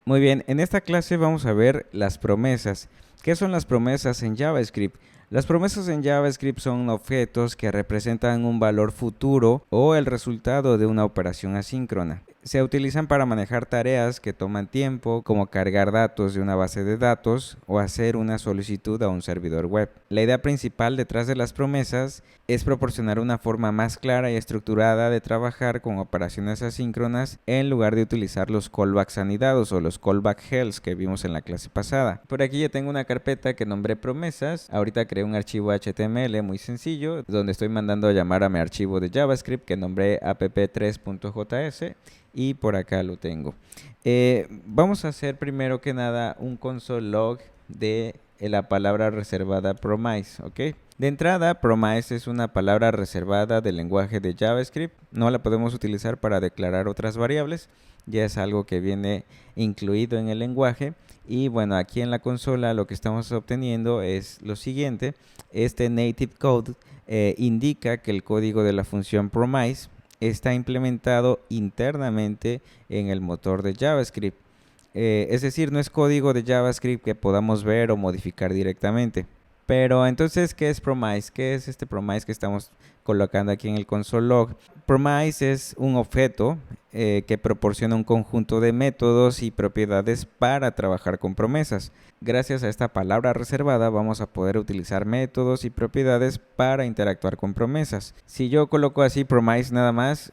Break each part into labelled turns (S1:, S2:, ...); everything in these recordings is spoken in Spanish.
S1: Muy bien, en esta clase vamos a ver las promesas. ¿Qué son las promesas en JavaScript? Las promesas en JavaScript son objetos que representan un valor futuro o el resultado de una operación asíncrona. Se utilizan para manejar tareas que toman tiempo, como cargar datos de una base de datos o hacer una solicitud a un servidor web. La idea principal detrás de las promesas es proporcionar una forma más clara y estructurada de trabajar con operaciones asíncronas en lugar de utilizar los callbacks anidados o los callback hells que vimos en la clase pasada. Por aquí ya tengo una carpeta que nombré promesas. Ahorita creé un archivo HTML muy sencillo donde estoy mandando a llamar a mi archivo de JavaScript que nombré app3.js y por acá lo tengo. Vamos a hacer primero que nada un console log de la palabra reservada promise, ¿ok? De entrada, promise es una palabra reservada del lenguaje de JavaScript. No la podemos utilizar para declarar otras variables. Ya es algo que viene incluido en el lenguaje. Y bueno, aquí en la consola lo que estamos obteniendo es lo siguiente. Este native code indica que el código de la función promise está implementado internamente en el motor de JavaScript. Es decir, no es código de JavaScript que podamos ver o modificar directamente. Pero entonces, ¿qué es promise? ¿Qué es este promise que estamos colocando aquí en el console log? Promise es un objeto que proporciona un conjunto de métodos y propiedades para trabajar con promesas. Gracias a esta palabra reservada vamos a poder utilizar métodos y propiedades para interactuar con promesas. Si yo coloco así promise nada más,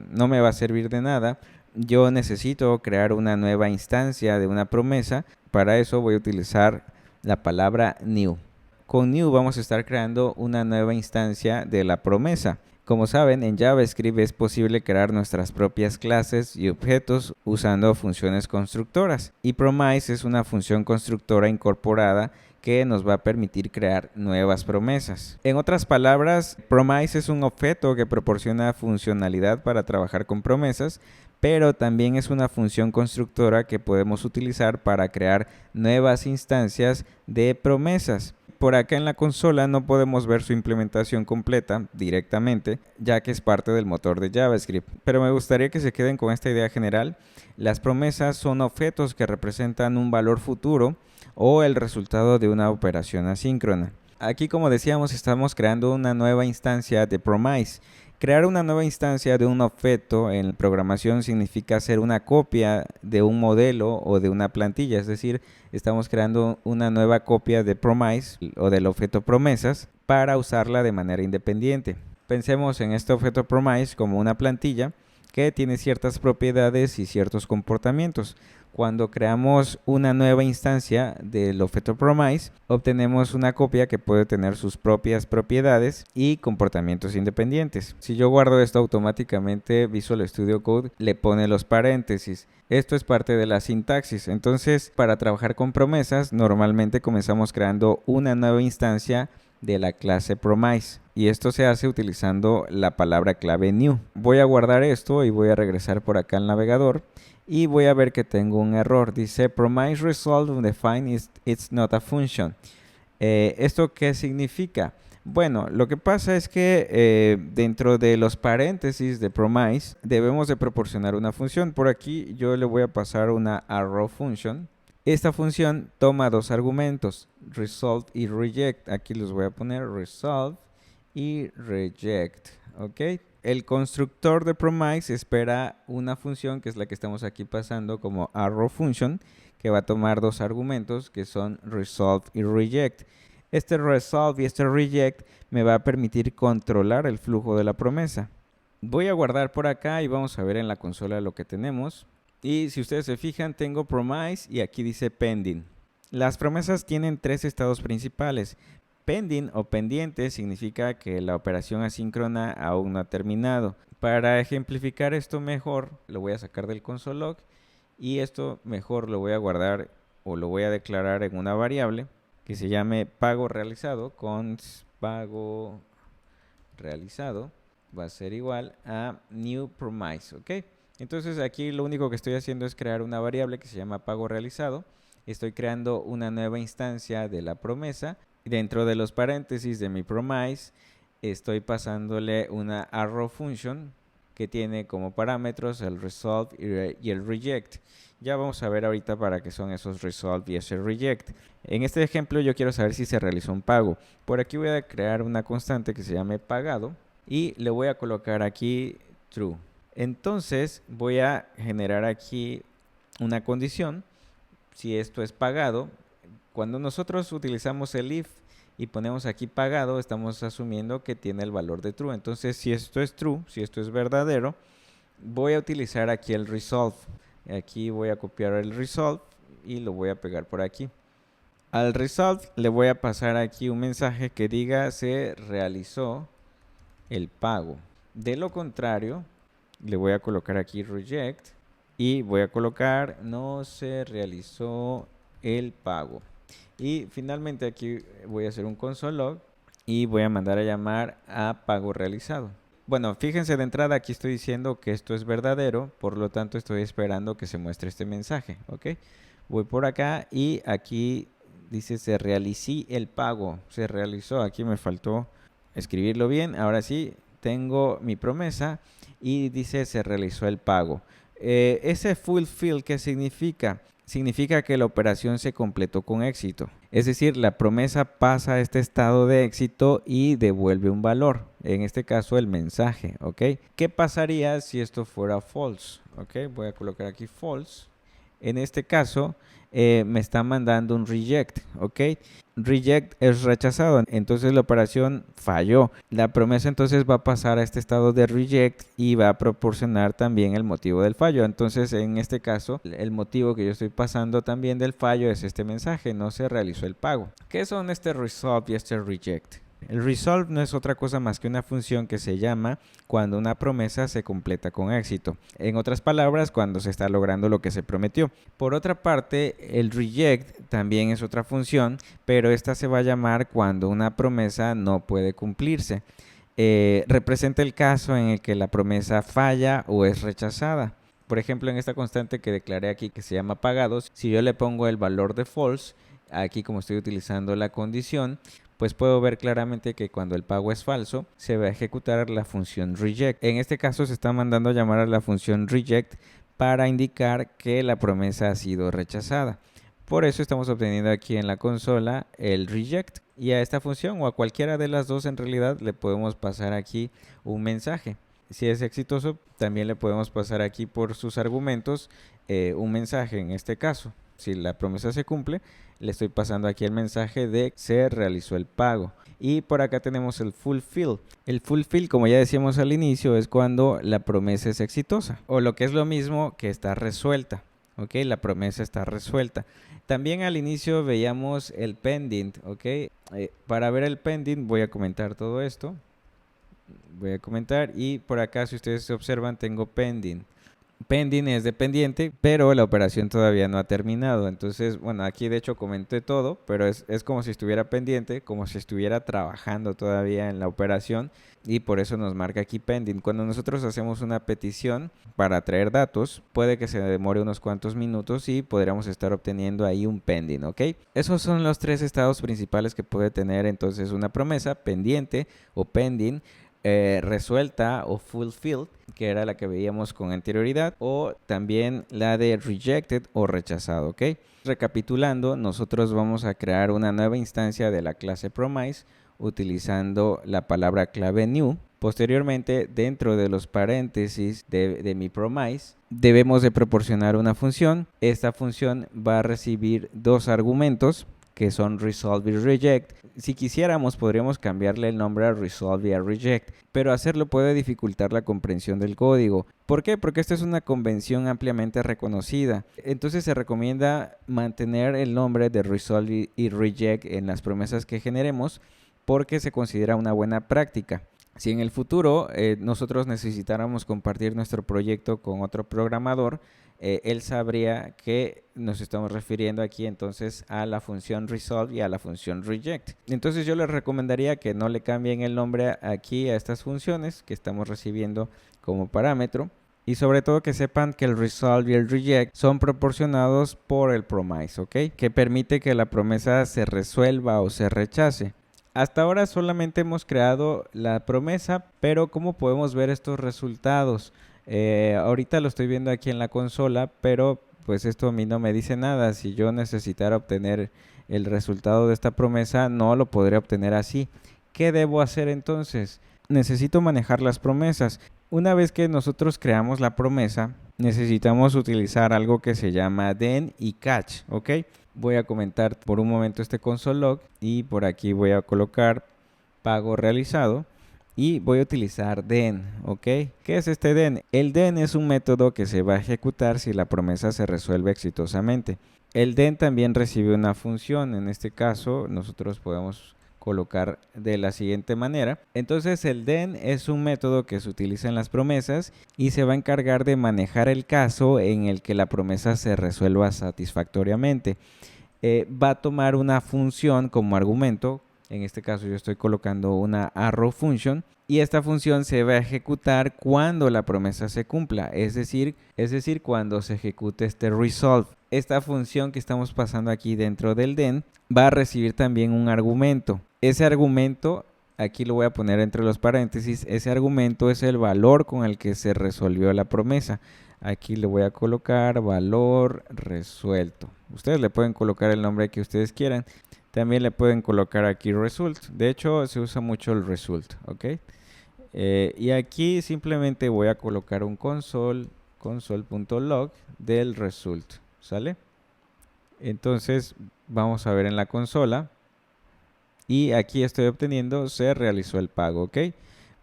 S1: no me va a servir de nada. Yo necesito crear una nueva instancia de una promesa. Para eso voy a utilizar la palabra new. Con new vamos a estar creando una nueva instancia de la promesa. Como saben, en JavaScript es posible crear nuestras propias clases y objetos usando funciones constructoras. Y promise es una función constructora incorporada que nos va a permitir crear nuevas promesas. En otras palabras, promise es un objeto que proporciona funcionalidad para trabajar con promesas, pero también es una función constructora que podemos utilizar para crear nuevas instancias de promesas. Por acá en la consola no podemos ver su implementación completa directamente, ya que es parte del motor de JavaScript. Pero me gustaría que se queden con esta idea general. Las promesas son objetos que representan un valor futuro o el resultado de una operación asíncrona. Aquí, como decíamos, estamos creando una nueva instancia de promise. Crear una nueva instancia de un objeto en programación significa hacer una copia de un modelo o de una plantilla, es decir, estamos creando una nueva copia de promise o del objeto promesas para usarla de manera independiente. Pensemos en este objeto promise como una plantilla que tiene ciertas propiedades y ciertos comportamientos. Cuando creamos una nueva instancia del objeto promise, obtenemos una copia que puede tener sus propias propiedades y comportamientos independientes. Si yo guardo esto, automáticamente Visual Studio Code le pone los paréntesis. Esto es parte de la sintaxis. Entonces, para trabajar con promesas, normalmente comenzamos creando una nueva instancia de la clase promise. Y esto se hace utilizando la palabra clave new. Voy a guardar esto y voy a regresar por acá al navegador. Y voy a ver que tengo un error. Dice promise result undefined it's not a function. ¿Esto qué significa? Bueno, lo que pasa es que dentro de los paréntesis de promise debemos de proporcionar una función. Por aquí yo le voy a pasar una arrow function. Esta función toma dos argumentos, result y reject. Aquí los voy a poner result y reject, ¿ok? El constructor de promise espera una función que es la que estamos aquí pasando como arrow function, que va a tomar dos argumentos que son resolve y reject. Este resolve y este reject me va a permitir controlar el flujo de la promesa. Voy a guardar por acá y vamos a ver en la consola lo que tenemos. Y si ustedes se fijan, tengo promise y aquí dice pending. Las promesas tienen tres estados principales. Pending o pendiente significa que la operación asíncrona aún no ha terminado. Para ejemplificar esto mejor, lo voy a sacar del console log y esto mejor lo voy a guardar o lo voy a declarar en una variable que se llame pago realizado. Const pago realizado va a ser igual a new promise, ¿ok? Entonces aquí lo único que estoy haciendo es crear una variable que se llama pago realizado. Estoy creando una nueva instancia de la promesa. Dentro de los paréntesis de mi promise estoy pasándole una arrow function que tiene como parámetros el resolve y el reject. Ya vamos a ver ahorita para qué son esos resolve y ese reject. En este ejemplo yo quiero saber si se realizó un pago. Por aquí voy a crear una constante que se llame pagado y le voy a colocar aquí true. Entonces voy a generar aquí una condición. Si esto es pagado, cuando nosotros utilizamos el if y ponemos aquí pagado, estamos asumiendo que tiene el valor de true. Entonces si esto es true, si esto es verdadero, voy a utilizar aquí el resolve. Aquí voy a copiar el resolve y lo voy a pegar por aquí. Al resolve le voy a pasar aquí un mensaje que diga se realizó el pago. De lo contrario, le voy a colocar aquí reject y voy a colocar no se realizó el pago. Y finalmente aquí voy a hacer un console log y voy a mandar a llamar a pago realizado. Bueno, fíjense de entrada, aquí estoy diciendo que esto es verdadero, por lo tanto estoy esperando que se muestre este mensaje, ¿ok? Voy por acá y aquí dice se realizó el pago, se realizó, aquí me faltó escribirlo bien, ahora sí, tengo mi promesa y dice se realizó el pago. Ese fulfill, ¿qué significa? Significa que la operación se completó con éxito. Es decir, la promesa pasa a este estado de éxito y devuelve un valor. En este caso, el mensaje, ¿ok? ¿Qué pasaría si esto fuera false? ¿Ok? Voy a colocar aquí false. En este caso, me está mandando un reject, ¿ok? Reject es rechazado, entonces la operación falló. La promesa entonces va a pasar a este estado de reject y va a proporcionar también el motivo del fallo. Entonces en este caso el motivo que yo estoy pasando también del fallo es este mensaje, no se realizó el pago. ¿Qué son este resolve y este reject? El resolve no es otra cosa más que una función que se llama cuando una promesa se completa con éxito. En otras palabras, cuando se está logrando lo que se prometió. Por otra parte, el reject también es otra función, pero esta se va a llamar cuando una promesa no puede cumplirse. Representa el caso en el que la promesa falla o es rechazada. Por ejemplo, en esta constante que declaré aquí que se llama pagados, si yo le pongo el valor de false, aquí como estoy utilizando la condición, pues puedo ver claramente que cuando el pago es falso, se va a ejecutar la función reject. En este caso se está mandando a llamar a la función reject para indicar que la promesa ha sido rechazada. Por eso estamos obteniendo aquí en la consola el reject. Y a esta función o a cualquiera de las dos en realidad le podemos pasar aquí un mensaje. Si es exitoso, también le podemos pasar aquí por sus argumentos un mensaje en este caso. Si la promesa se cumple, le estoy pasando aquí el mensaje de se realizó el pago. Y por acá tenemos el fulfill. El fulfill, como ya decíamos al inicio, es cuando la promesa es exitosa. O lo que es lo mismo, que está resuelta. ¿Ok? La promesa está resuelta. También al inicio veíamos el pending. ¿Ok? Para ver el pending voy a comentar todo esto. Voy a comentar y por acá, si ustedes observan, tengo pending. Pending es dependiente, pero la operación todavía no ha terminado. Entonces, bueno, aquí de hecho comenté todo, pero es como si estuviera pendiente, como si estuviera trabajando todavía en la operación y por eso nos marca aquí pending. Cuando nosotros hacemos una petición para traer datos, puede que se demore unos cuantos minutos y podríamos estar obteniendo ahí un pending, ¿ok? Esos son los tres estados principales que puede tener entonces una promesa: pendiente o pending, resuelta o fulfilled, que era la que veíamos con anterioridad, o también la de rejected o rechazado, ¿ok? Recapitulando, nosotros vamos a crear una nueva instancia de la clase promise utilizando la palabra clave new. Posteriormente, dentro de los paréntesis de mi promise, debemos de proporcionar una función. Esta función va a recibir dos argumentos, que son resolve y reject. Si quisiéramos, podríamos cambiarle el nombre a resolve y a reject, pero hacerlo puede dificultar la comprensión del código. ¿Por qué? Porque esta es una convención ampliamente reconocida. Entonces se recomienda mantener el nombre de resolve y reject en las promesas que generemos, porque se considera una buena práctica. Si en el futuro nosotros necesitáramos compartir nuestro proyecto con otro programador, él sabría que nos estamos refiriendo aquí entonces a la función resolve y a la función reject. Entonces yo les recomendaría que no le cambien el nombre aquí a estas funciones que estamos recibiendo como parámetro. Y sobre todo que sepan que el resolve y el reject son proporcionados por el promise, ¿ok? Que permite que la promesa se resuelva o se rechace. Hasta ahora solamente hemos creado la promesa, pero ¿cómo podemos ver estos resultados? Ahorita lo estoy viendo aquí en la consola, pero pues esto a mí no me dice nada. Si yo necesitara obtener el resultado de esta promesa, no lo podré obtener así. ¿Qué debo hacer entonces? Necesito manejar las promesas. Una vez que nosotros creamos la promesa, necesitamos utilizar algo que se llama then y catch, ¿ok? Voy a comentar por un momento este console log y por aquí voy a colocar pago realizado y voy a utilizar then, ¿ok? ¿Qué es este then? El then es un método que se va a ejecutar si la promesa se resuelve exitosamente. El then también recibe una función, en este caso nosotros podemos colocar de la siguiente manera. Entonces el then es un método que se utiliza en las promesas y se va a encargar de manejar el caso en el que la promesa se resuelva satisfactoriamente. Va a tomar una función como argumento. En este caso yo estoy colocando una arrow function y esta función se va a ejecutar cuando la promesa se cumpla, es decir, cuando se ejecute este resolve. Esta función que estamos pasando aquí dentro del then va a recibir también un argumento. Ese argumento, aquí lo voy a poner entre los paréntesis, ese argumento es el valor con el que se resolvió la promesa. Aquí le voy a colocar valor resuelto. Ustedes le pueden colocar el nombre que ustedes quieran. También le pueden colocar aquí result. De hecho, se usa mucho el result, ¿ok? Y aquí simplemente voy a colocar un console.log del result, ¿sale? Entonces, vamos a ver en la consola. Y aquí estoy obteniendo, se realizó el pago, ¿ok?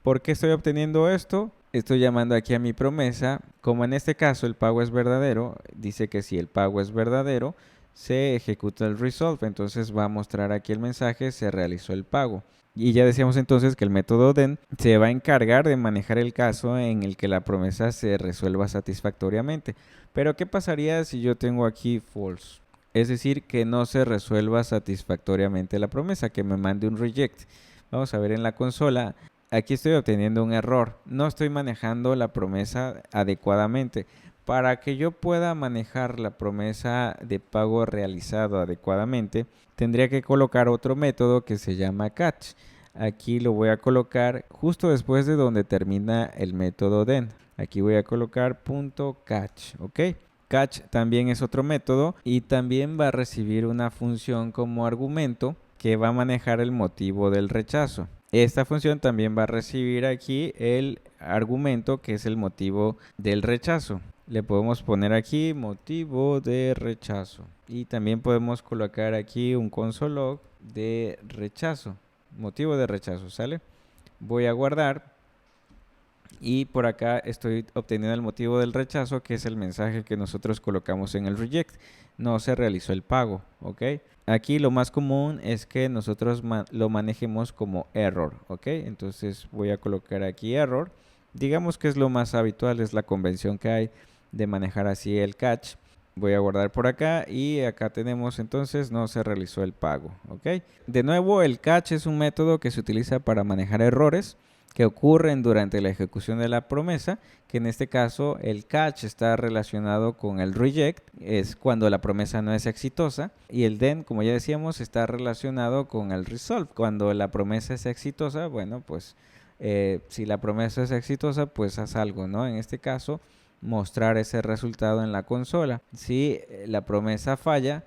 S1: ¿Por qué estoy obteniendo esto? Estoy llamando aquí a mi promesa. Como en este caso el pago es verdadero, dice que si el pago es verdadero, se ejecuta el resolve. Entonces va a mostrar aquí el mensaje, se realizó el pago. Y ya decíamos entonces que el método then se va a encargar de manejar el caso en el que la promesa se resuelva satisfactoriamente. Pero ¿qué pasaría si yo tengo aquí false? Es decir, que no se resuelva satisfactoriamente la promesa, que me mande un reject. Vamos a ver en la consola. Aquí estoy obteniendo un error. No estoy manejando la promesa adecuadamente. Para que yo pueda manejar la promesa de pago realizado adecuadamente, tendría que colocar otro método que se llama catch. Aquí lo voy a colocar justo después de donde termina el método then. Aquí voy a colocar .catch, ¿ok? Catch también es otro método y también va a recibir una función como argumento que va a manejar el motivo del rechazo. Esta función también va a recibir aquí el argumento que es el motivo del rechazo. Le podemos poner aquí motivo de rechazo y también podemos colocar aquí un console log de rechazo, motivo de rechazo, ¿sale? Voy a guardar. Y por acá estoy obteniendo el motivo del rechazo, que es el mensaje que nosotros colocamos en el reject. No se realizó el pago, ¿ok? Aquí lo más común es que nosotros lo manejemos como error, ¿ok? Entonces voy a colocar aquí error. Digamos que es lo más habitual, es la convención que hay de manejar así el catch. Voy a guardar por acá y acá tenemos entonces no se realizó el pago, ¿ok? De nuevo, el catch es un método que se utiliza para manejar errores que ocurren durante la ejecución de la promesa, que en este caso el catch está relacionado con el reject, es cuando la promesa no es exitosa, y el then, como ya decíamos, está relacionado con el resolve, cuando la promesa es exitosa. Bueno, pues si la promesa es exitosa, pues haz algo, ¿no? En este caso, mostrar ese resultado en la consola. Si la promesa falla,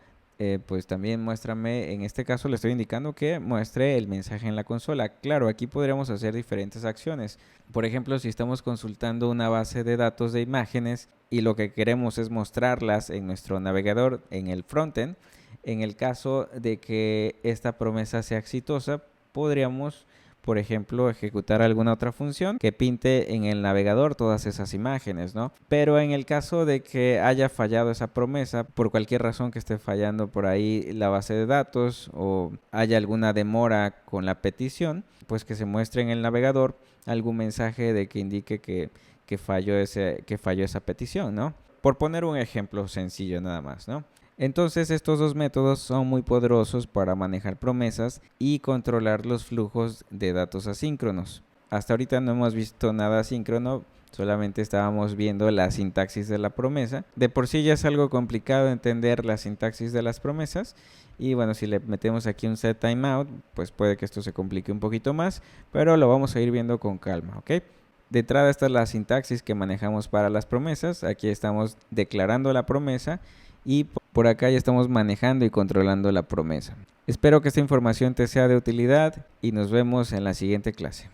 S1: pues también muéstrame, en este caso le estoy indicando que muestre el mensaje en la consola. Claro, aquí podríamos hacer diferentes acciones. Por ejemplo, si estamos consultando una base de datos de imágenes y lo que queremos es mostrarlas en nuestro navegador en el frontend, en el caso de que esta promesa sea exitosa, podríamos, por ejemplo, ejecutar alguna otra función que pinte en el navegador todas esas imágenes, ¿no? Pero en el caso de que haya fallado esa promesa, por cualquier razón que esté fallando por ahí la base de datos o haya alguna demora con la petición, pues que se muestre en el navegador algún mensaje de que indique que falló esa petición, ¿no? Por poner un ejemplo sencillo nada más, ¿no? Entonces estos dos métodos son muy poderosos para manejar promesas y controlar los flujos de datos asíncronos. Hasta ahorita no hemos visto nada asíncrono, Solamente estábamos viendo la sintaxis de la promesa. De por sí ya es algo complicado entender la sintaxis de las promesas. Y bueno, si le metemos aquí un set timeout, pues puede que esto se complique un poquito más, pero lo vamos a ir viendo con calma, ¿ok? De entrada esta es la sintaxis que manejamos para las promesas. Aquí estamos declarando la promesa y por acá ya estamos manejando y controlando la promesa. Espero que esta información te sea de utilidad y nos vemos en la siguiente clase.